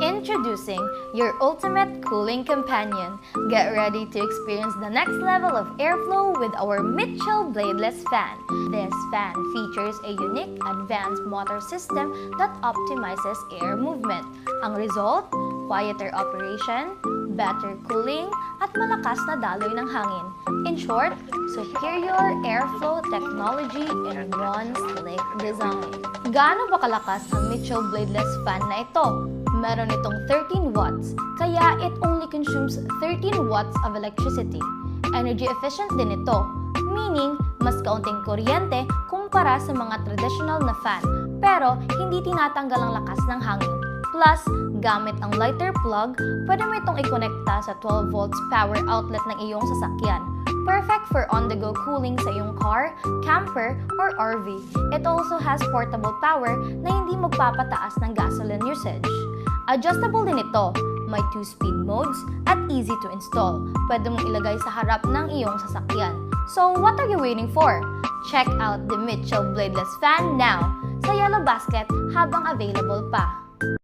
Introducing your ultimate cooling companion. Get ready to experience the next level of airflow with our Mitchell Bladeless Fan. This fan features a unique advanced motor system that optimizes air movement. Ang result, quieter operation, better cooling, at malakas na daloy ng hangin. In short, superior airflow technology in one slick design. Gaano ba kalakas ang Mitchell Bladeless Fan na ito? Meron itong 13 watts, kaya it only consumes 13 watts of electricity. Energy efficient din ito, meaning mas kaunting kuryente kumpara sa mga traditional na fan, pero hindi tinatanggal ang lakas ng hangin. Plus, gamit ang lighter plug, pwede mo itong ikonekta sa 12 volts power outlet ng iyong sasakyan. Perfect for on-the-go cooling sa iyong car, camper, or RV. It also has portable power na hindi magpapataas ng gasoline usage. Adjustable din ito. May 2-speed modes at easy to install. Pwede mong ilagay sa harap ng iyong sasakyan. So, what are you waiting for? Check out the Mitchell Bladeless Fan now sa Yellow Basket habang available pa.